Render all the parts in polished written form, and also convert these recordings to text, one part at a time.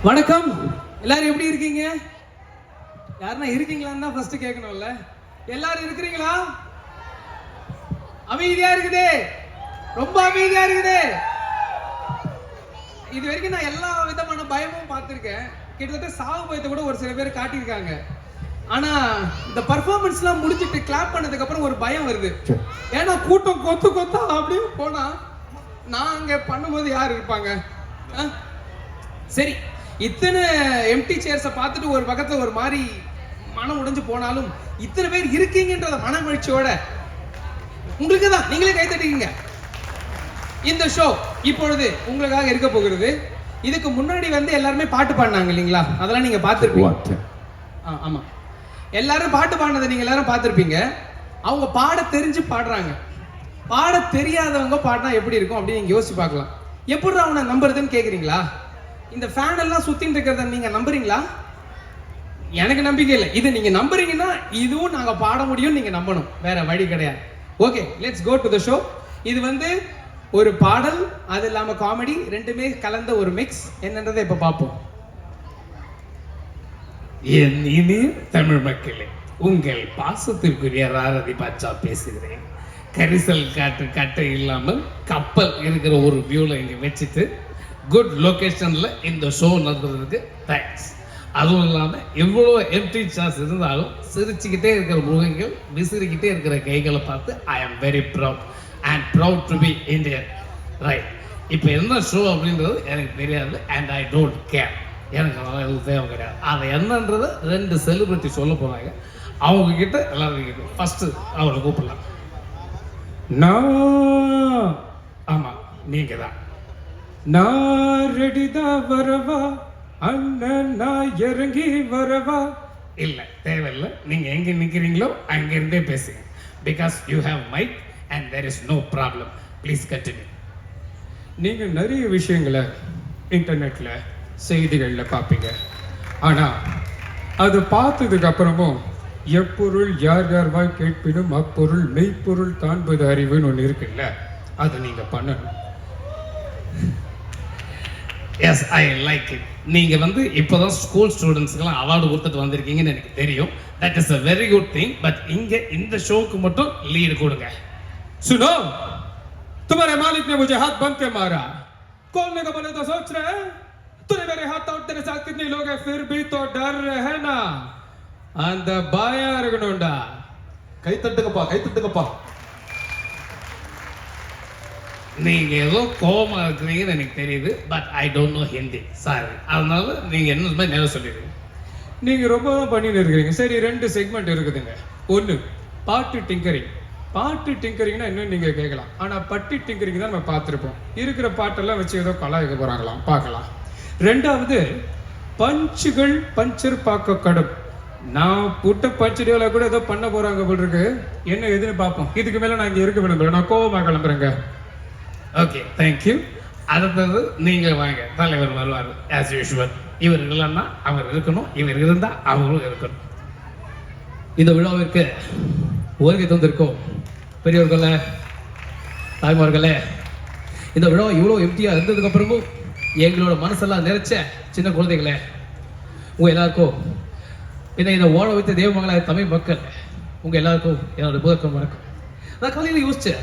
வணக்கம். எல்லாரும் எப்படி இருக்கீங்க? யாருன்னா இருக்கீங்களான்னு தான் ஃபர்ஸ்ட் கேட்கணும்ல. எல்லாரும் இருக்கிறீங்களா? அமைதியா இருக்குதே, ரொம்ப அமைதியா இருக்குதே. இது வரைக்கும் நான் எல்லா விதமான பயமும் பார்த்துருக்கேன். கிட்டத்தட்ட சாவு பயத்தை கூட ஒரு சில பேர் காட்டியிருக்காங்க. ஆனா இந்த பர்ஃபார்மன்ஸ்லாம் முடிச்சிட்டு கிளாப் பண்ணதுக்கு அப்புறம் ஒரு பயம் வருது. ஏன்னா கூட்டம் கொத்து கொத்தா அப்படியே போனா நான் அங்க பண்ணும்போது யார் இருப்பாங்க? சரி, இத்தனை எம்டி சேர்ஸை பார்த்துட்டு ஒரு பக்கத்துல ஒரு மாதிரி மனம் உடைஞ்சு போனாலும் இத்தனை பேர் இருக்கீங்கன்றத மன மகிழ்ச்சியோட உங்களுக்கு தான் நீங்களே கை தட்டிக்கீங்க. இந்த ஷோ இப்பொழுது உங்களுக்காக இருக்க போகிறது. இதுக்கு முன்னாடி வந்து எல்லாருமே பாட்டு பாடினாங்க இல்லைங்களா? அதெல்லாம் நீங்க பார்த்துருப்பீங்க. ஆமா, எல்லாரும் பாட்டு பாடினதை நீங்க எல்லாரும் பார்த்துருப்பீங்க. அவங்க பாட தெரிஞ்சு பாடுறாங்க. பாட தெரியாதவங்க பாடினா எப்படி இருக்கும் அப்படின்னு நீங்க யோசிச்சு பார்க்கலாம். எப்படி அவனை நம்புறதுன்னு கேக்குறீங்களா? இந்த ஃபேன் எல்லாம் சுத்தின்னு இருக்கிறத நீங்க நம்புறீங்களா? எனக்கு நம்பிக்கை இல்லை. இது நீங்க நம்புறீங்கன்னா இதுவும் நாங்க பாட முடியும் நீங்க நம்பணும், வேற வழி கிடையாது. Okay, let's go to the show. இது வந்து ஒரு பாடல், அது இல்லாம காமெடி, ரெண்டுமே கலந்த ஒரு மிக்ஸ். என்னன்றதை இப்ப பார்ப்போம். என் இனிய தமிழ் மக்களே, உங்கள் பாசத்திற்குரிய ராரதி பாட்சா பேசுகிறேன். கரிசல் காட்டு கட்டை இல்லாமல் கப்பல் இருக்கிற ஒரு வியூல இங்க வச்சுட்டு குட் லொகேஷன்ல இந்த ஷோ நடத்துறதுக்கு தேங்க்ஸ். அதுவும் இல்லாமல் எவ்வளோ எம்டி சார்ஸ் இருந்தாலும் சிரிச்சுக்கிட்டே இருக்கிற முகங்கள், விசிறிக்கிட்டே இருக்கிற கைகளை பார்த்து I am very proud and proud to be Indian. Right, இப்போ என்ன ஷோ அப்படின்றது எனக்கு தெரியாது அண்ட் ஐ டோன்ட் கேர். எனக்கு அதெல்லாம் எதுவும் தேவை கிடையாது. அதை என்னன்றது ரெண்டு செலிபிரிட்டி சொல்ல போகிறாங்க. அவங்க கிட்ட எல்லாரும் கிட்ட ஃபஸ்ட்டு அவரை கூப்பிடலாம். நான் ஆமாம், நீங்கள் தான். நான் ரெடிதான் வரவா அண்ணன், நான் இறங்கி வரவா? இல்லை, தேவையில்லை. நீங்கள் எங்கே நிற்கிறீங்களோ அங்கேருந்தே பேசுங்க. Because you have mic and there is no problem. Please continue. நீங்கள் நிறைய விஷயங்களை இன்டர்நெட்டில் செய்திகளில் பார்ப்பீங்க. ஆனால் அது பார்த்ததுக்கு அப்புறமும் எப்பொருள் யார் யார்வாய் கேட்பினும் அப்பொருள் மெய்ப்பொருள் காண்பது அறிவுன்னு ஒன்று இருக்குல்ல, அது நீங்கள் பண்ணணும். Yes, I like it. நீங்கள் வந்து இப்போ தான் ஸ்கூல் ஸ்டூடெண்ட்ஸ்க்கெல்லாம் அவார்டு கொடுத்துட்டு வந்திருக்கீங்கன்னு எனக்கு தெரியும். That is a very good thing. But இங்கே இந்த ஷோக்கு மட்டும் லீடு கொடுங்க. सुनो, तुम्हारे मालिक ने मुझे हाथ बंद के मारा, खोलने का बोले तो सोच रहे हैं, तूने मेरे हाथ तोड़, तेरे साथ कितने लोग हैं फिर भी तो डर रहे हैं ना? அந்த பயம் இருக்கணும்டா. கை தட்டுங்கப்பா, கை தட்டுங்கப்பா. நீங்க ஏதோ கோபமா இருக்கிறீங்கன்னு எனக்கு தெரியுது. But I don't know Hindi, sorry. அதனால நீங்க என்ன மாதிரி நேரம் சொல்லிடுங்க. நீங்க ரொம்ப தான் பண்ணிட்டு இருக்கிறீங்க. சரி, ரெண்டு செக்மெண்ட் இருக்குதுங்க. ஒன்று பாட்டு டிங்கரிங். பாட்டு டிங்கரிங்னா இன்னும் நீங்க கேட்கலாம். ஆனா பட்டி டிங்கரிங் தான் நம்ம பார்த்துருப்போம். இருக்கிற பாட்டெல்லாம் வச்சு ஏதோ கலாய்க்க போறாங்களாம், பார்க்கலாம். ரெண்டாவது பஞ்சுகள் பஞ்சர் பார்க்க கடும். நான் புட்ட பஞ்சடியோல கூட ஏதோ பண்ண போறாங்க போல் இருக்கு. என்ன எதுன்னு பார்ப்போம். இதுக்கு மேல நான் இங்க இருக்க விரும்பல. நான் கோவமா கிளம்புறேங்க. Okay, thank you. அடுத்தது நீங்கள் வாங்க. தலைவர் வருவார் ஆஸ் யூஷுவல். இவர் இல்லைன்னா அவர் இருக்கணும், இவர் இருந்தால் அவங்களும் இருக்கணும். இந்த விழாவிற்கு வருகை தந்திருக்கோம் பெரியவர்களே, தாய்மார்களே. இந்த விழா இவ்வளோ எம்டியாக இருந்ததுக்கு அப்புறமும் எங்களோட மனசெல்லாம் நிறைச்ச சின்ன குழந்தைகளே, உங்கள் எல்லாருக்கும் இதை ஓட வைத்த தேவமங்களாய தமிழ் மக்கள், உங்கள் எல்லாருக்கும் என்னோட முதற்கம் வணக்கம். நான் காலையில் யோசிச்சேன்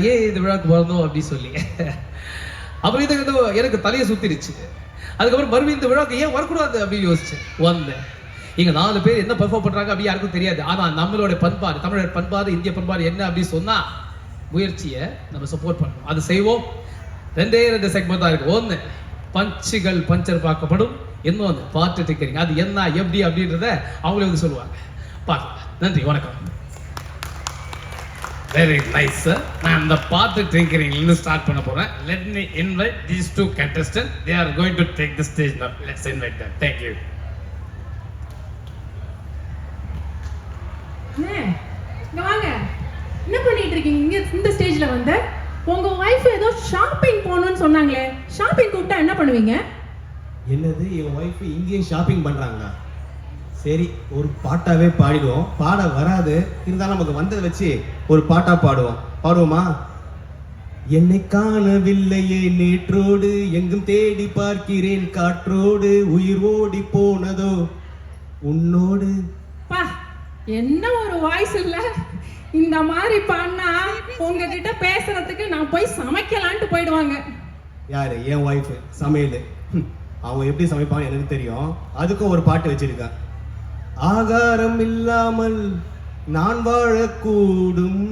ஏன் இந்த விழாவுக்கு வரணும் அப்படின்னு சொல்லி. அப்புறம் இது எனக்கு தலையை சுத்திருச்சு. அதுக்கப்புறம் மறுபடியும் இந்த விழாவுக்கு ஏன் வரக்கூடாது அப்படின்னு யோசிச்சேன். வந்தேன். இங்கே 4 பேர் என்ன பர்ஃபார்ம் பண்ணுறாங்க அப்படி யாருக்கும் தெரியாது. ஆனால் நம்மளோட பண்பாடு, தமிழர் பண்பாடு, இந்திய பண்பாடு என்ன அப்படின்னு சொன்னால் முயற்சியை நம்ம சப்போர்ட் பண்ணணும். அது செய்வோம். 2 செக்மெண்ட் தான் இருக்குது. ஒன்று பஞ்சுகள் பஞ்சர் பார்க்கப்படும், இன்னொன்று பாட்டு டிக்கரிங். அது என்ன எப்படி அப்படின்றத அவங்களே வந்து சொல்லுவாங்க. பார்க்கலாம். நன்றி, வணக்கம். Very nice sir. நான் அந்த பாட்டு டிங்கரிங்லேருந்து ஸ்டார்ட் பண்ண போகிறேன். Let me invite these 2 contestants. They are going to take the stage now. Let's invite them. Thank you. வாங்க. என்ன பண்ணிட்டு இருக்கீங்க இங்க இந்த ஸ்டேஜ்ல வந்து? உங்க வைஃப் ஏதோ ஷாப்பிங் போகணும்னு சொன்னாங்களே, ஷாப்பிங் கூப்பிட்டா என்ன பண்ணுவீங்க? என்னது, என் ஒய்ஃப் இங்கேயும் ஷாப்பிங் பண்றாங்களா? சரி, ஒரு பாட்டாவே பாடிடுவோம். பாட வராது, இருந்தாலும் நமக்கு வந்ததை வச்சு ஒரு பாட்டா பாடுவோம். பாடுவோமா? என்னை காணவில்லையே நேற்றோடு எங்கும் தேடி பார்க்கிறேன் காற்றோடு உயிர் ஓடி போனதோ உன்னோடு. பா என்ன ஒரு வாய்ஸ் இல்ல. இந்த மாதிரி பண்ணா உங்ககிட்ட பேசுறதுக்கு நான் போய் சமைக்கலான்ட்டு போயிடுவாங்க. யாரு? என் ஒய்ஃப் சமையல். அவங்க எப்படி சமைப்பாங்க எனக்கு தெரியும். அதுக்கும் ஒரு பாட்டு வச்சிருக்கேன். ஆகாரம் இல்லாமல் நான் வாழக்கூடும்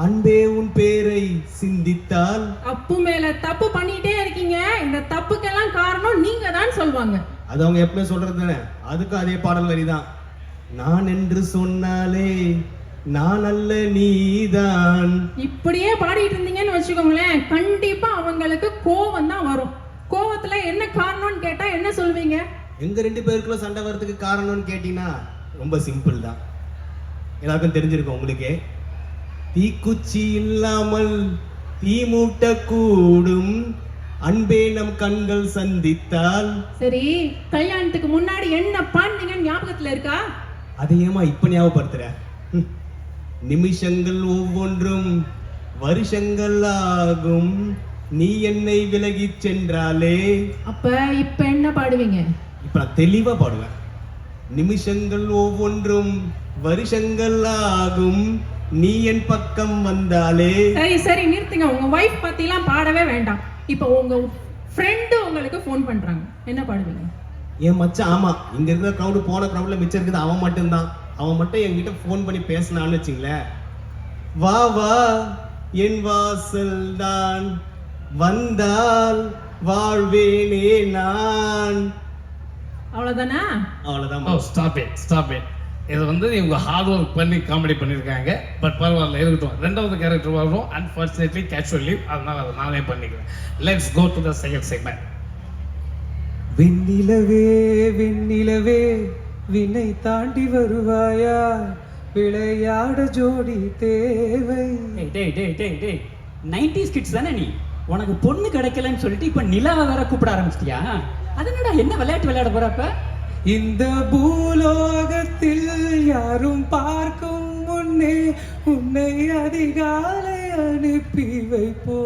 அன்பே உன் பேரை சிந்தித்தால். அப்பு மேல தப்பு பண்ணிட்டே இருக்கீங்க. இந்த தப்புக்கெல்லாம் காரணம் நீங்க தான் சொல்வாங்க. அது அவங்க எப்பவுமே சொல்றது தானே. அதுக்கும் அதே பாடல் வரிதான். நான் என்று சொன்னாலே நான் அல்ல நீதான். இப்படியே பாடிட்டு இருந்தீங்கன்னு வச்சுக்கோங்களேன், கண்டிப்பா அவங்களுக்கு கோவம் தான் வரும். கோவத்துல என்ன காரணம்னு கேட்டா என்ன சொல்வீங்க? எங்க 2 பேருக்குள்ள சண்டை வர்றதுக்கு காரணம்னு கேட்டீங்கன்னா ரொம்ப சிம்பிள் தான். எல்லாருக்கும் தெரிஞ்சிருக்கும் உங்களுக்கே. தீக்குச்சி இல்லாமல் தீ மூட்ட கூடும் அன்பே நம் கண்கள் சந்தித்தால். சரி, கல்யாணத்துக்கு முன்னாடி என்ன பண்ணீங்கன்னு ஞாபகத்துல இருக்கா? அதை ஏமா இப்ப ஞாபகப்படுத்துற? நிமிஷங்கள் ஒவ்வொன்றும் வருஷங்கள் ஆகும் நீ என்னை விலகி சென்றாலே. அப்ப இப்ப என்ன பாடுவீங்க? இப்ப நான் தெளிவா பாடுவேன். நிமிஷங்கள் ஒவ்வொன்றும் வருஷங்கள் ஆகும் நீ என் பக்கம் வந்தாலே. சரி சரி நிறுத்துங்க. உங்க வைஃப் பத்திலாம் பாடவே வேண்டாம். இப்போ உங்க ஃப்ரெண்டு உங்களுக்கு ஃபோன் பண்றாங்க, என்ன பாடுவீங்க? என் மச்சான். ஆமா, இங்க இருக்கிற க்ரௌடு போன க்ரௌட்ல மிச்சம் இருக்குது அவன் மட்டும்தான். அவன் மட்டும் என்கிட்ட ஃபோன் பண்ணி பேசினான்னு வச்சுங்களேன். வா வா என் வாசல் தான் வந்தால் வாழ்வேனே நான். அவ்வளவுதானா? அவ்வளவுதான். ஓ ஸ்டாப் இட். இது வந்து இவங்க ஹார்ட் ஒர்க் பண்ணி காமெடி பண்ணியிருக்காங்க. பட் பரவாயில்ல, இருக்கட்டும். 2வது கேரக்டர் வரும். அன்ஃபார்ச்சுனேட்லி கேஷுவல் லீவ், அதனால அதை நானே பண்ணிக்கிறேன். Let's go to the second segment. வெண்ணிலவே வெண்ணிலவே வினை தாண்டி வருவாயா, விளையாட ஜோடி தேவை. டேய் 90s கிட்ஸ் தானே நீ? உனக்கு பொண்ணு கிடைக்கலன்னு சொல்லிட்டு இப்ப நிலாவை வேற கூப்பிட ஆரம்பிச்சிட்டியா? அதனடா என்ன விளையாட்டு விளையாட போறப்ப? இந்த பூலோகத்தில் யாரும் பார்க்கும் முன்னே உன்னை அதிகாலை அனுப்பி வைப்போ.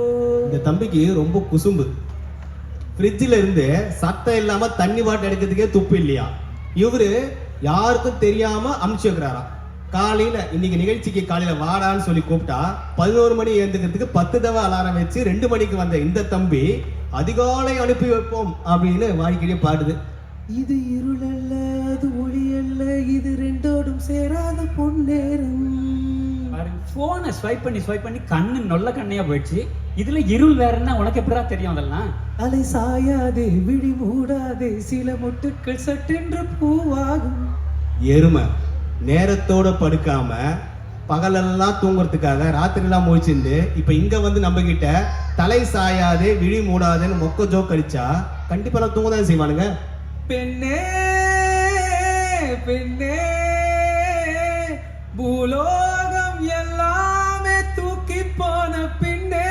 இந்த தம்பிக்கு ரொம்ப குசும்பு. ஃப்ரிட்ஜில் இருந்து சத்தம் இல்லாம தண்ணி பாட்டு எடுக்கிறதுக்கே துப்பு இல்லையா. இவரு யாருக்கும் தெரியாம அனுப்பிச்சு வைக்கிறாராம். காலையில இன்னைக்கு நிகழ்ச்சிக்கு காலையில வாடான்னு சொல்லி கூப்பிட்டா 11 மணி எழுந்துக்கிறதுக்கு 10 தடவை அலாரம் வச்சு 2 மணிக்கு வந்த இந்த தம்பி அதிகாலை அனுப்பி வைப்போம் அப்படின்னு வாடிக்கையே பாடுது. இது இருள் அல்ல, அது ஒளி அல்ல, இது ரெண்டோடும் சேராத பொன்னேரம். போனை ஸ்வைப் பண்ணி கண்ணு நொல்ல கண்ணையா போயிடுச்சு. இதுல இருள் வேறன்னா உனக்கு எப்படா தெரியும்? அதெல்லாம் அலை சாயாதே விழி மூடாதே சில மொட்டுக்கள் சட்டென்று பூவாகும். எருமை நேரத்தோட படுக்காம பகலெல்லாம் தூங்குறதுக்காக ராத்திரிலாம் முழிச்சிருந்து இப்ப இங்க வந்து நம்ம கிட்ட தலை சாயாதே விழி மூடாதேன்னு மொக்க ஜோக் அடிச்சா கண்டிப்பா எல்லாம் தூங்க தான் செய்வானுங்க. பெண்ணே பெண்ணே பூலோகம் எல்லாமே தூக்கி போன பின்னே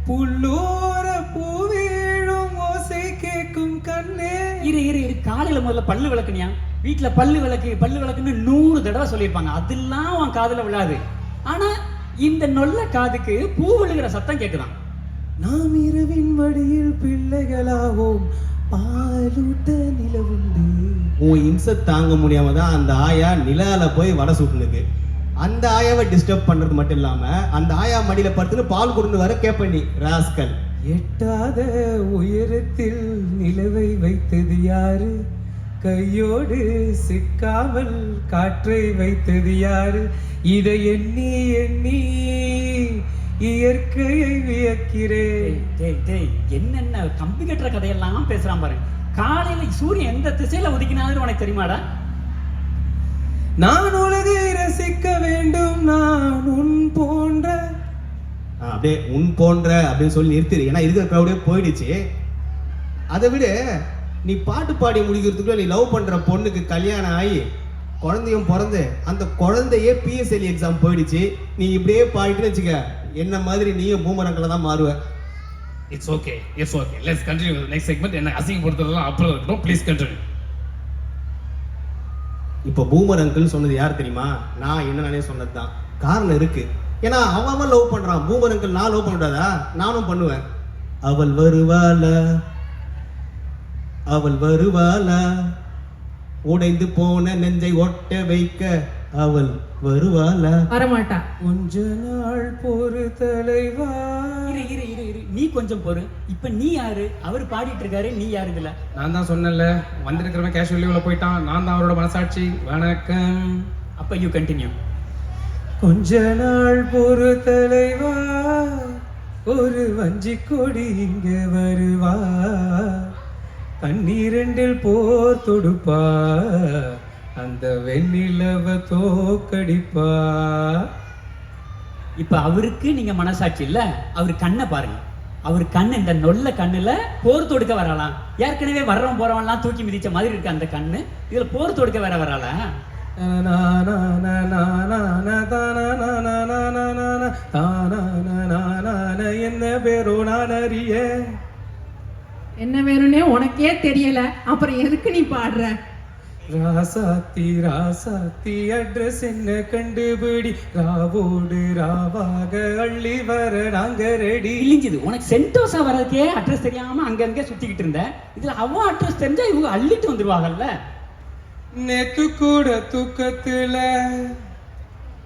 புல்லூர பூவீழும் ஓசை கேட்கும் கண்ணே. இரு காலையில முதல்ல பல்லு விளக்குனியா? வீட்டுல பல்லு விளக்குன்னு 100 தடவை சொல்லியிருப்பாங்க. அதெல்லாம் உன் காதுல விழாது. ஆனா இந்த நொல்ல காதுக்கு பூ விழுகிற சத்தம் கேக்குதான். நாம் இரவின் வழியில் பிள்ளைகளாவோம் பாலூட்ட நிலவுண்டு. உன் இம்சை தாங்க முடியாம தான் அந்த ஆயா நிலால போய் வடை சுட்டுனுக்கு. அந்த ஆயாவை டிஸ்டர்ப் பண்றது மட்டும் இல்லாம அந்த ஆயா மடியில படுத்துன்னு பால் கொடுத்து வர கேப்ப நீ ராஸ்கல். எட்டாத உயரத்தில் நிலவை வைத்தது யாரு, கையோடு சிக்காமல் காற்றை வைத்தது யாரு, இதை எண்ணி எண்ணி இயற்கையை வியக்கிறேன். டேய் என்னென்ன கம்பி கட்டுற கதையெல்லாம் பேசுறான் பாரு. காலையில சூரியன் எந்த திசையில உதிக்கினாலும் உனக்கு தெரியுமாடா? நான் உலகை ரசிக்க வேண்டும், நான் உன் போன்ற. அப்படியே உன் போன்ற அப்படின்னு சொல்லி நிறுத்திடு. ஏன்னா இருக்கிற க்ரௌடே போயிடுச்சு. அதை விட நீ பாட்டு பாடி முடிக்கிறதுக்குள்ள நீ லவ் பண்ற பொண்ணுக்கு கல்யாணம் ஆகி குழந்தையும் பிறந்து அந்த குழந்தையே PSLE எக்ஸாம் போயிடுச்சு. நீ இப்படியே பாடிட்டுன்னு வச்சுக்க, என்ன மாதிரி நீயும் பூமரங்களை தான் மாறுவ. It's okay. Let's continue with next segment. என்ன அசிங்கப்படுத்துறதெல்லாம் அப்புறம் இருக்கட்டும். Please continue. இப்போ பூமர் அங்கிள் சொன்னது யார் தெரியுமா? நான் என்ன நானே சொன்னது தான். காரணம் இருக்கு. ஏன்னா அவன் லவ் பண்றான். பூமர் அங்கிள் நான் லவ் பண்றதா? நானும் பண்ணுவேன். அவள் வருவாளா உடைந்து போன நெஞ்சை ஒட்ட வைக்க அவள் வருவாளா? வரமாட்டா. கொஞ்ச நாள் பொறு தலைவா. இரு நீ கொஞ்சம் பொறு. இப்ப நீ யாரு? அவர் பாடிட்டு இருக்காரு, நீ யாரு இதுல? நான் தான் சொன்னேன்ல, வந்திருக்கிறவன் கேஷுவல் லீவ்ல போயிட்டான். நான் தான் அவரோட மனசாட்சி. வணக்கம். அப்ப யூ கண்டினியூ. கொஞ்ச நாள் பொறு தலைவா, ஒரு வஞ்சி கொடி இங்க வருவா, பன்னிரண்டில் போர் தொடுப்பா, அந்த வெண்ணிலவ தோக்கடிப்பா. இப்ப அவருக்கு நீங்க மனசாட்சி இல்ல, அவர் கண்ணை பாருங்க. அவர் கண்ணு, இந்த நொல்ல கண்ணுல போர் தொடுக்க வரலாம். ஏற்கனவே வர்றவன் போறவன்லாம் தூக்கி மிதிச்ச மாதிரி இருக்கு அந்த கண்ணு, இதுல போர் தொடுக்க வேற வரல. என்ன பேரோ நான் அறிய. என்ன வேணும்னே உனக்கே தெரியல, அப்புறம் எதுக்கு நீ பாடுற? ராசாத்தி அட்ரஸ் என்ன கண்டுபிடி, ராவோடு ராவாக அள்ளி வர நாங்க ரெடி. இழிஞ்சுது உனக்கு. சென்டோஸா வர்றதுக்கே அட்ரஸ் தெரியாம அங்கங்க சுத்திக்கிட்டு இருந்த, இதுல அவன் அட்ரஸ் தெரிஞ்சா இவங்க அள்ளிட்டு வந்துருவாங்கல்ல. நேத்து கூட தூக்கத்துல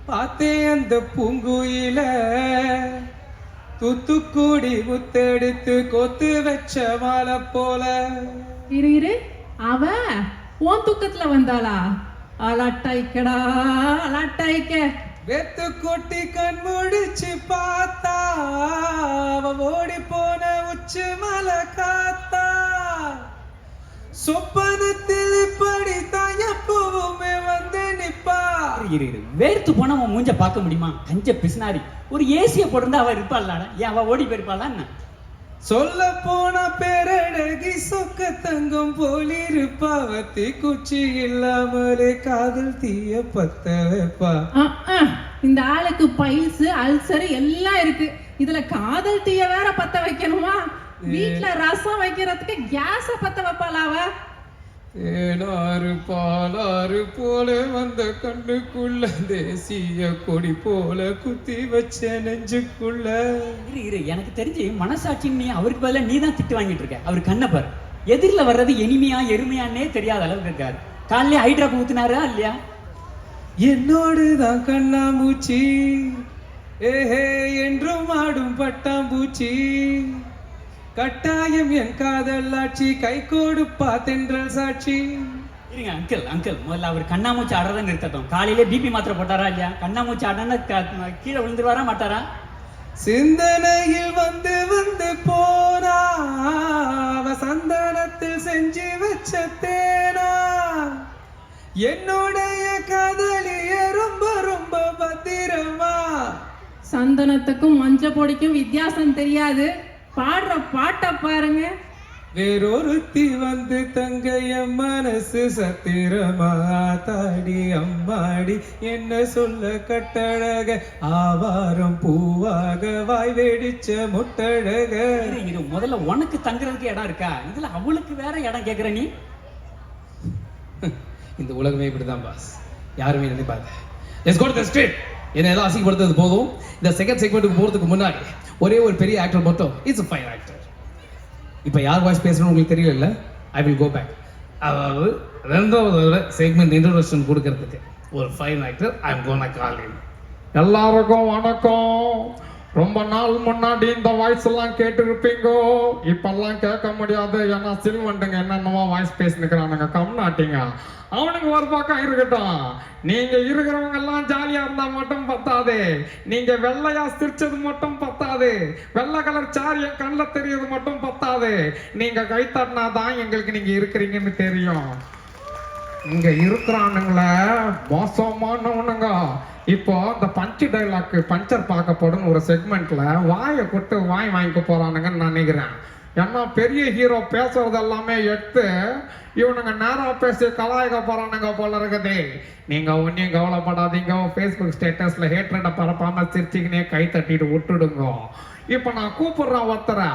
பார்த்தேன் அந்த பூங்குயில, தூத்துக்குடி முத்தெடுத்து கொத்து வச்ச மாலை போல. இரு அவ உன் தூக்கத்துல வந்தாளா? அலாட்டாய்க்கடா அலாட்டாய்க்க. வெத்து கொட்டி கண் முடிச்சு பார்த்தா, அவ ஓடி போன உச்சி மலை காத்தா, சொப்பனத்தில் இப்படி தயப்பவுமே வந்து நிப்பா. இரு வேர்த்து போனா அவன் மூஞ்ச பார்க்க முடியுமா? கஞ்ச பிசினாரி. ஒரு ஏசிய போட்டிருந்தா அவ இருப்பாள்ல, ஏன் அவ ஓடி போயிருப்பாளா என்ன? சொல்ல போன பேரழகி சொக்க தங்கம் போலிருப்பாவத்தி, குச்சி இல்லாமலே காதல் தீய பத்த வைப்பா. இந்த ஆளுக்கு பைல்ஸ் அல்சர் எல்லாம் இருக்கு, இதுல காதல் தீய வேற பத்த வைக்கணுமா? வீட்ல ரசம் வைக்கிறதுக்கு கேஸ பத்த வைப்பாளாவ? ஏனாறு பாலாறு போல வந்த கண்ணுக்குள்ள, தேசிய கொடி போல குத்தி வச்ச நெஞ்சுக்குள்ள. இரு எனக்கு தெரிஞ்சு மனசாட்சி நீ அவருக்கு பதிலா நீ தான் திட்டு வாங்கிட்டு இருக்க. அவர் கண்ணை பாரு, எதிரில வர்றது இனிமையா எருமையானே தெரியாத அளவுக்கு இருக்காரு. காலையிலே ஹைட்ராப் ஊத்துனாரா இல்லையா? என்னோடுதான் கண்ணாம்பூச்சி, ஏஹே என்றும் ஆடும் பட்டாம்பூச்சி, கட்டாயம் என் காதல் ஆட்சி, கை கொடுப்பா தென்றல் சாட்சி. இருங்க அங்கிள் முதல்ல அவர் கண்ணாமூச்சி ஆடுறத நிறுத்தட்டும். காலையிலே பிபி மாத்திரை போட்டாரா இல்லையா? கண்ணாமூச்சி ஆடுனா கீழே விழுந்துருவாரா மாட்டாரா? சிந்தனையில் வந்து வந்து போனா, அவ சந்தனத்தில் செஞ்சு வச்ச தேனா, என்னுடைய காதலிய ரொம்ப ரொம்ப பத்திரமா. சந்தனத்துக்கும் மஞ்ச பொடிக்கும் வித்தியாசம் தெரியாது, பாடுற பாட்டை பாருங்க. வேறொருத்தி வந்து தங்கைய மனசு சத்திரமா தாடி அம்மாடி, என்ன சொல்ல கட்டழக, ஆவாரம் பூவாக வாய் வெடிச்ச முட்டழக. இது முதல்ல உனக்கு தங்குறதுக்கு இடம் இருக்கா? இதுல அவளுக்கு வேற இடம் கேக்குற நீ? இந்த உலகமே இப்படிதான் பாஸ், யாருமே நினைப்பாங்க. Let's go to the street. என்ன ஏதோ அசிங்கப்படுத்துறது போதும். இந்த செகண்ட் செக்மெண்ட்டுக்கு போறதுக்கு முன்னாடி ஒரே ஒரு பெரிய ஆக்டர் மட்டும், இட்ஸ் a fine actor. இப்போ யார் வாய்ஸ் பேசுறோம் உங்களுக்கு தெரியல. I will go back. அதாவது ரெண்டாவது செக்மெண்ட் இன்ட்ரோடக்ஷன் கொடுக்கறதுக்கு ஒரு fine actor I am gonna call him. எல்லாருக்கும் வணக்கம். ரொம்ப நாள் முன்னாடி இந்த வாய்ஸ் எல்லாம் கேட்டு இருப்பீங்க, இப்பெல்லாம் கேட்க முடியாது. ஏன்னா சில்வண்டுங்க என்னென்னவோ வாய்ஸ் பேசினுக்கிறானுங்க, கம்நாட்டிங்க. அவனுக்கு ஒரு பக்கம் இருக்கட்டும். நீங்க இருக்கிறவங்க எல்லாம் ஜாலியா இருந்தா மட்டும் பத்தாது, நீங்க வெள்ளையா சிரிச்சது மட்டும் பத்தாது, வெள்ளை கலர் சாரி என் கண்ணில் தெரியறது மட்டும் பத்தாது, நீங்க கைத்தட்டினா தான் எங்களுக்கு நீங்க இருக்கிறீங்கன்னு தெரியும். இங்க இருக்கிறானுங்கள மோசமானவனுங்க. இப்போ இந்த பஞ்சு டைலாக் பஞ்சர் பார்க்கப்படும் ஒரு செக்மெண்ட்ல வாயை கொட்டு வாய் வாங்கிக்க போறானுங்கன்னு நினைக்கிறேன். ஏன்னா பெரிய ஹீரோ பேசுறது எல்லாமே எடுத்து இவனுங்க நேரா பேசி கலாய்க்க போறானுங்க போல இருக்குது. நீங்க ஒன்னும் கவலைப்படாதீங்க, ஃபேஸ்புக் ஸ்டேட்டஸ்ல ஹேட்ரட பரப்பாம சிரிச்சுக்கினே கை தட்டிட்டு விட்டுடுங்க. இப்ப நான் கூப்பிடுறேன் ஒருத்தரை,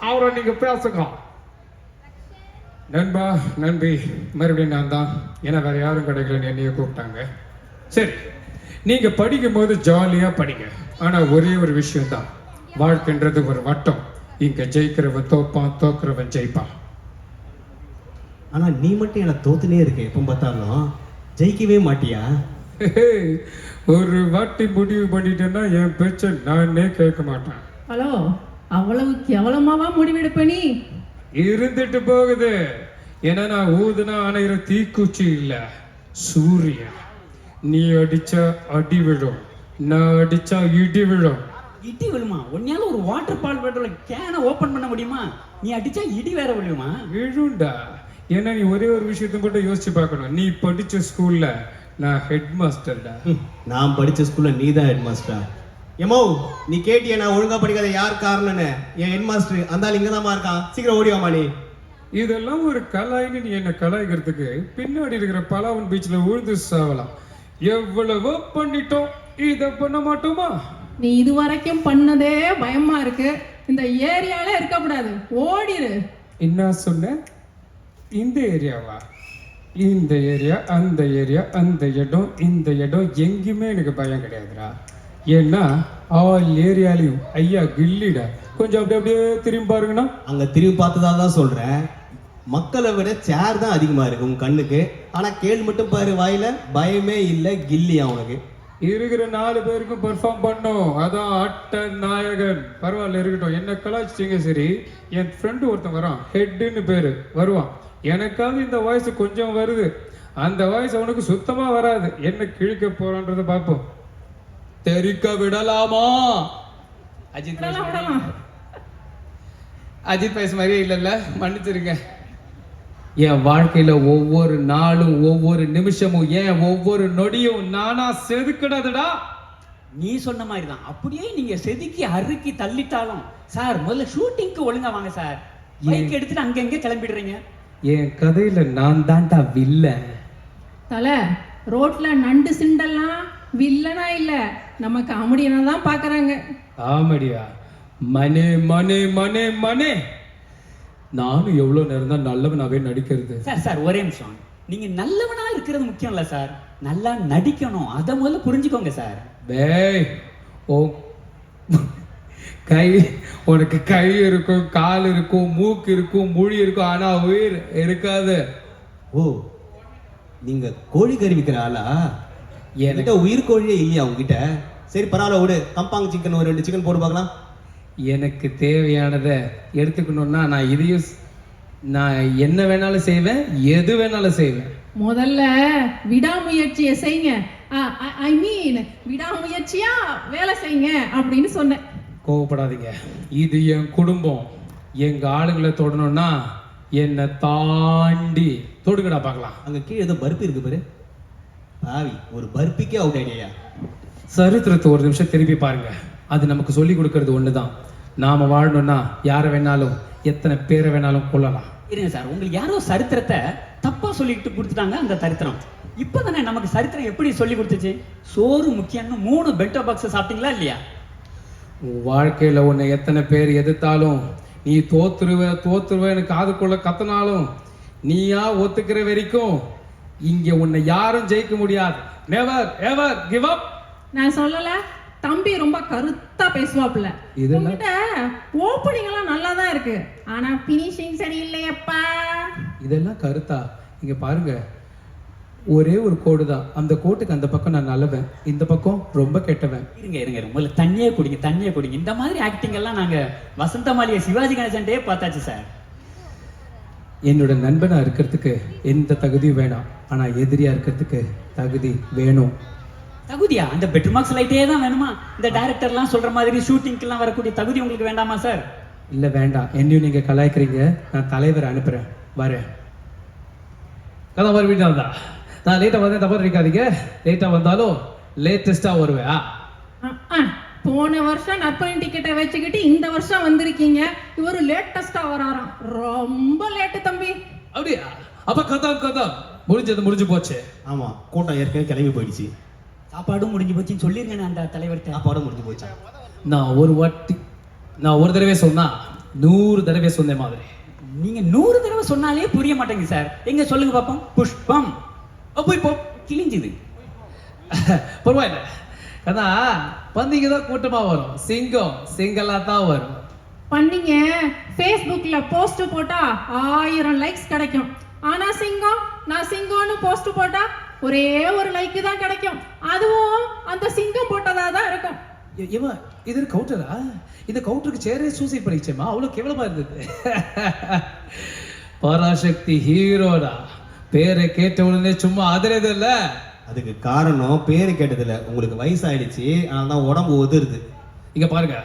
அவரை நீங்க பேசுங்க. நண்பா நண்பி, மறுபடியும் நான் தான். ஏன்னா வேற யாரும் கிடைக்கலன்னு என்னைய கூப்பிட்டாங்க. சரி, நீங்க படிக்கும் போது ஜாலியா படிங்க. ஆனா ஒரே ஒரு விஷயம்தான், வாழ்க்கைன்றது ஒரு வட்டம். இங்க ஜெயிக்கிறவன் தோப்பான், தோக்குறவன் ஜெயிப்பான். ஆனா நீ மட்டும் என்ன தோத்துனே இருக்க, எப்போ பார்த்தாலும் ஜெயிக்கவே மாட்டியா? ஒரு வாட்டி முடிவு பண்ணிட்டேன்னா என் பேச்ச நானே கேட்க மாட்டேன். ஹலோ, அவ்வளவு கேவலமாவா முடிவெடுப்ப நீ? இருந்துட்டு போகுது. ஏன்னா நான் ஊதுனா அணைகிற தீக்குச்சி இல்ல, சூரியன். நீ அடிச்சா அடி விழும், நான் அடிச்சா இடி விழும். இடி விழுமா? உன்னால ஒரு வாட்டர் பால் கேனை ஓபன் பண்ண முடியுமா? நீ அடிச்சா இடி வேற விழுமா? விழுண்டா. ஏன்னா நீ ஒரே ஒரு விஷயத்த மட்டும் யோசிச்சு பார்க்கணும், நீ படிச்ச ஸ்கூல்ல நான் ஹெட் மாஸ்டர்டா. நான் படிச்ச ஸ்கூல்ல நீ தான் ஹெட் மாஸ்டரா? எமோ, நீ கேட்டிய நான் ஒழுங்கா படிக்காத யார் காரணம்னு? என் ஹெட் மாஸ்டர் அந்த ஆள் இங்கதாம்மா இருக்கான், சீக்கிரம் ஓடிவாமா நீ. இதெல்லாம் ஒரு கலாய்னு நீ என்ன கலாய்க்கிறதுக்கு பின்னாடி இருக்கிற பலாவன் பீச்ல உழுது சாவலாம். எவ்வளவோ பண்ணிட்டோம், இத பண்ண மாட்டோமா? நீ இது வரைக்கும் பண்ணதே பயமா இருக்கு. இந்த ஏரியால இருக்கக்கூடாது, ஓடிடு. என்ன சொன்ன? இந்த ஏரியாவா? இந்த ஏரியா, அந்த ஏரியா, அந்த இடம், இந்த இடம் எங்கேயுமே எனக்கு பயம் கிடையாதுடா. ஏன்னா ஆல் ஏரியாலையும் ஐயா கில்லிடா. கொஞ்சம் அப்படியே திரும்பி பாருங்கண்ணா. அங்க திரும்பி பார்த்ததா தான் சொல்றேன். மக்களை விட சேர் தான் அதிகமா இருக்கு உன் கண்ணுக்கு. ஆனா கேள் மட்டும் பாரு, வாயில பயமே இல்லை, கில்லியா உனக்கு. இருக்கிற 4 பேருக்கும் பெர்ஃபார்ம் பண்ணோம், அதான் அட்ட நாயகன். பரவாயில்ல இருக்கட்டும், என்ன கலாச்சிங்க. சரி, என் ஃப்ரெண்டு ஒருத்தன் வரான், ஹெட்டுன்னு பேரு, வருவான். எனக்காவது இந்த வாய்ஸ் கொஞ்சம் வருது, அந்த வாய்ஸ் அவனுக்கு சுத்தமா வராது. என்ன கிழிக்க போறான்றத பார்ப்போம். தெரிக்க விடலாமா? அஜித் விடலாம், விடலாம். அஜித் வயசு மாதிரியே இல்லைல்ல, மன்னிச்சிருங்க. என் வாழ்க்கையில ஒவ்வொரு நாளும், ஒவ்வொரு நிமிஷமும், ஏன் ஒவ்வொரு நொடியும் நானா செதுக்கினதுடா. நீ சொன்ன மாதிரி தான். அப்படியே நீங்க செதுக்கி அறுக்கி தள்ளிட்டாலும் சார், முதல்ல ஷூட்டிங்க்கு ஒழுங்கா வாங்க சார். பைக் எடுத்துட்டு அங்கங்க கிளம்பிடுறீங்க. என் கதையில நான் தான்டா வில்லன். தலை, ரோட்ல நண்டு சிண்டெல்லாம் வில்லனா இல்ல, நம்ம காமெடியனா தான் பாக்குறாங்க. காமெடியா? மனே மனே மனே மனே, நானும் எவ்வளவு நேரம் தான் நல்லவனாவே நடிக்கிறது. சார் சார் ஒரே நிமிஷம். நீங்க நல்லவனா இருக்கிறது முக்கியம் இல்ல சார், நல்லா நடிக்கணும், அதை முதல்ல புரிஞ்சுக்கோங்க சார். டேய், ஓ கை, உனக்கு கை இருக்கும், கால் இருக்கும், மூக்கு இருக்கும், மொழி இருக்கும், ஆனா உயிர் இருக்காது. ஓ, நீங்க கோழி கறி விற்கிற ஆளா? என்கிட்ட உயிர் கோழியே இல்லையா உங்ககிட்ட? சரி பரவாயில்ல, விடு. கம்பாங் சிக்கன் ஒரு 2 சிக்கன் போட்டு பார்க்கலாம். எனக்கு தேவையானதை எடுத்துக்கணும்னா நான் இதையும் நான் என்ன வேணாலும் செய்வேன், எது வேணாலும் செய்வேன். முதல்ல விடாமுயற்சியை செய்யுங்க. ஐ மீன் விடாமுயற்சியா வேலை செய்யுங்க அப்படின்னு சொன்னேன். கோவப்படாதீங்க, இது என் குடும்பம். எங்க ஆளுங்களை தொடணும்னா என்னை தாண்டி தொடுங்கடா பார்க்கலாம். அங்க கீழே ஏதோ பருப்பி இருக்கு பாரு. பாவி, ஒரு பருப்பிக்கே அவுட் ஐடியா. சரித்திரத்தை ஒரு நிமிஷம் திருப்பி பாருங்க. அது நமக்கு சொல்லி கொடுக்கறது ஒண்ணுதான். நாம வாழணும்னா யாரை வேணாலும், எத்தனை பேரை வேணாலும் கொள்ளலாம். இருங்க சார், உங்களுக்கு யாரோ சரித்திரத்தை தப்பா சொல்லிட்டு கொடுத்துட்டாங்க. அந்த சரித்திரம் இப்பதானே நமக்கு சரித்திரம் எப்படி சொல்லி கொடுத்துச்சு? சோறு முக்கியம்னு 3 பென்டோ பாக்ஸ் சாப்பிட்டீங்களா இல்லையா? உன் வாழ்க்கையில உன்னை எத்தனை பேர் எதிர்த்தாலும், நீ தோத்துருவேன்னு காதுக்குள்ள கத்தினாலும், நீயா ஒத்துக்கிற வரைக்கும் இங்க உன்னை யாரும் ஜெயிக்க முடியாது. Never ever give up. நான் சொல்லல, தம்பி ரொம்ப கருத்தா பேசுவாப்ல. உங்ககிட்ட ஓப்பனிங் எல்லாம் நல்லா தான் இருக்கு, ஆனா பினிஷிங் சரியில்லையப்பா. இதெல்லாம் கருத்தா? இங்க பாருங்க, ஒரே ஒரு கோடு தான். அந்த கோட்டுக்கு அந்த பக்கம் நான் நல்லவன், இந்த பக்கம் ரொம்ப கெட்டவன். இருங்க இருங்க, முதல்ல தண்ணியே குடிங்க, தண்ணியே குடிங்க. இந்த மாதிரி ஆக்டிங் எல்லாம் நாங்க வசந்த மாளிகை சிவாஜி கணேசன்டே பார்த்தாச்சு சார். என்னோட நண்பனா இருக்கிறதுக்கு எந்த தகுதியும் வேணாம், ஆனா எதிரியா இருக்கிறதுக்கு தகுதி வேணும். தகுதியா? அந்த பெட்ரூம் மார்க்ஸ் லைட்டே தான் வேணுமா? இந்த டைரக்டர்லாம் சொல்ற மாதிரி ஷூட்டிங்க்கெல்லாம் வரக்கூடிய தகுதி உங்களுக்கு வேண்டாமா சார்? இல்ல வேண்டாம், என்னையும் நீங்க கலாய்க்கிறீங்க. நான் தலைவரை அனுப்புறேன், வரேன். கதை வர வீட்டா வந்தா நான் லேட்டா வந்தேன், தப்பா நினைக்காதீங்க. லேட்டா வந்தாலும் லேட்டஸ்டா வருவேன். போன வருஷம் நற்பணி டிக்கெட்டை வச்சுக்கிட்டு இந்த வருஷம் வந்திருக்கீங்க. இவரு லேட்டஸ்டா வராராம். ரொம்ப லேட்டு தம்பி. அப்படியா? அப்ப கதா முடிஞ்சு போச்சு. ஆமா, கூட்டம் ஏற்கனவே கிளம்பி போயிடுச்சு. சாப்பாடும் முடிஞ்சு போச்சுன்னு சொல்லிருங்க அந்த தலைவர்கிட்ட. சாப்பாடும் முடிஞ்சு போச்சு. நான் ஒரு தடவை சொன்னா 100 தடவை சொன்ன மாதிரி. நீங்க 100 தடவை சொன்னாலே புரிய மாட்டேங்குது சார். எங்க சொல்லுங்க பாப்போம். புஷ்பம் அப்போ இப்போ கிழிஞ்சுது. பரவாயில்ல. அதான் பந்திக்கு தான் கூட்டமா வரும், சிங்கம் சிங்கலா தான் வரும். பண்ணீங்க ஃபேஸ்புக்ல போஸ்ட் போட்டா 1000 லைக்ஸ் கிடைக்கும். ஆனா சிங்கம், நான் சிங்கம்னு போஸ்ட் போட்டா ஒரே ஒரு லைக் தான் கிடைக்கும். அதுவும் அந்த சிங்கம் போட்டதா தான் இருக்கும். இவன் இது கவுண்டரா? இந்த கவுண்டருக்கு சேரே சூசைட் பண்ணிச்சேமா, அவ்வளவு கேவலமா இருந்தது. பராசக்தி ஹீரோடா, பேரை கேட்ட உடனே சும்மா அதிரது இல்ல. அதுக்கு காரணம் பேரு கேட்டதில்ல, உங்களுக்கு வயசாயிடுச்சு, அதனால தான் உடம்பு உதிருது. இங்க பாருங்க,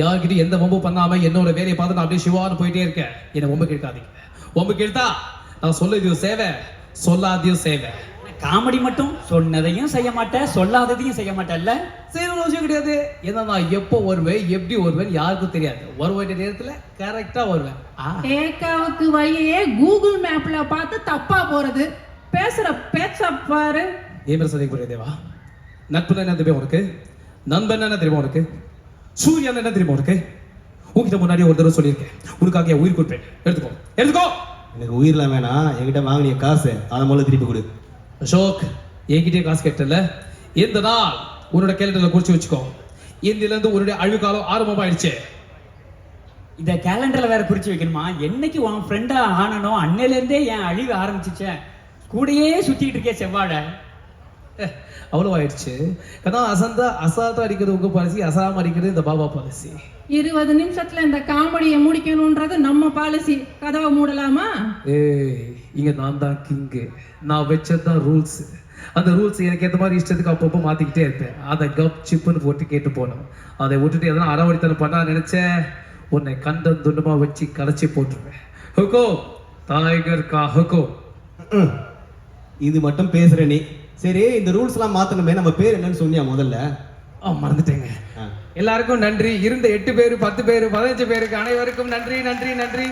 யார்கிட்ட எந்த வம்பு பண்ணாம என்னோட வேலையை பார்த்து நான் அப்படியே சிவான்னு போயிட்டே இருக்கேன். என்ன வம்பு கேட்காதீங்க. வம்பு கேட்டா நான் சொல்லதையும் சேவை, சொல்லாதையும் சேவை. காமெடி மட்டும் சொன்னதையும் செய்ய மாட்டேன், சொல்லாததையும் செய்ய மாட்டேன்ல. செய்யணும் அவசியம் கிடையாது. ஏன்னா நான் எப்போ வருவேன், எப்படி வருவேன் யாருக்கும் தெரியாது. வர வேண்டிய நேரத்துல கரெக்டா வருவேன். ஏக்காவுக்கு வழியே கூகுள் மேப்ல பார்த்து தப்பா போறது. பேசுற பேச்ச பாரு. ஏன் சந்தேக தேவா, நட்புல என்ன தெரியுமா உனக்கு? நண்பன் என்ன தெரியுமா உனக்கு? சூரியன் என்ன தெரியுமா உனக்கு? உங்ககிட்ட முன்னாடி ஒரு தடவை சொல்லியிருக்கேன், உனக்காக என் உயிர் கொடுப்பேன், எடுத்துக்கோ எடுத்துக்கோ. எனக்கு உயிரெலாம் வேணாம், என்கிட்ட வாங்கினிய காசு அதை முதல்ல திருப்பி கொடு. அசோக், என்கிட்டயே காசு கேட்டல. இந்த நாள் உன்னோட கேலண்டர்ல குறிச்சு வச்சுக்கோ. இந்தியில இருந்து உன்னுடைய அழிவு காலம் ஆரம்பமாயிடுச்சு. இத கேலண்டர்ல வேற குறிச்சு வைக்கணுமா? என்னைக்கு உன் ஃப்ரெண்டா ஆனனோ அன்னையில இருந்தே என் அழிவு ஆரம்பிச்சிச்சேன். கூடயே சுத்திட்டு இருக்கே செவ்வாழை. அவ்வளவு ஆயிடுச்சு. அதான் அசாதம் அடிக்கிறது உங்க பாலிசி, அசாம அடிக்கிறது இந்த பாபா பாலிசி. 20 நிமிஷத்துல இந்த காமெடியை முடிக்கணும்ன்றது நம்ம பாலிசி. கதவை மூடலாமா? இங்க நான் தான் கிங்கு, நான் வச்சதுதான் ரூல்ஸ். அந்த ரூல்ஸ் எனக்கு ஏற்ற மாதிரி இஷ்டத்துக்கு அப்பப்போ மாத்திக்கிட்டே இருப்பேன். அதை கப் சிப்புன்னு போட்டு கேட்டு போனோம். அதை விட்டுட்டு எதனா அறவழித்தனம் பண்ணா நினைச்சேன், உன்னை கண்டம் துண்டமா வச்சு கரைச்சி போட்டுருவேன். ஹுகோ டைகர் கா ஹுகோ. இது மட்டும் பேசுற நீ. சரி, இந்த ரூல்ஸ் எல்லாம் மாத்தணுமே, நம்ம பேர் என்னன்னு சொன்னியா முதல்ல? மறந்துட்டேங்க. எல்லாருக்கும் நன்றி. இருந்த 8 பேர் 10 பேர் 15 பேருக்கு அனைவருக்கும் நன்றி நன்றி நன்றி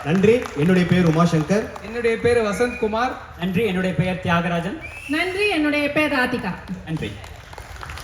நன்றி. என்னுடைய பேர் உமாசங்கர். என்னுடைய பேர் வசந்த் குமார். நன்றி. என்னுடைய பெயர் தியாகராஜன். நன்றி. என்னுடைய பேர் ராதிகா. நன்றி.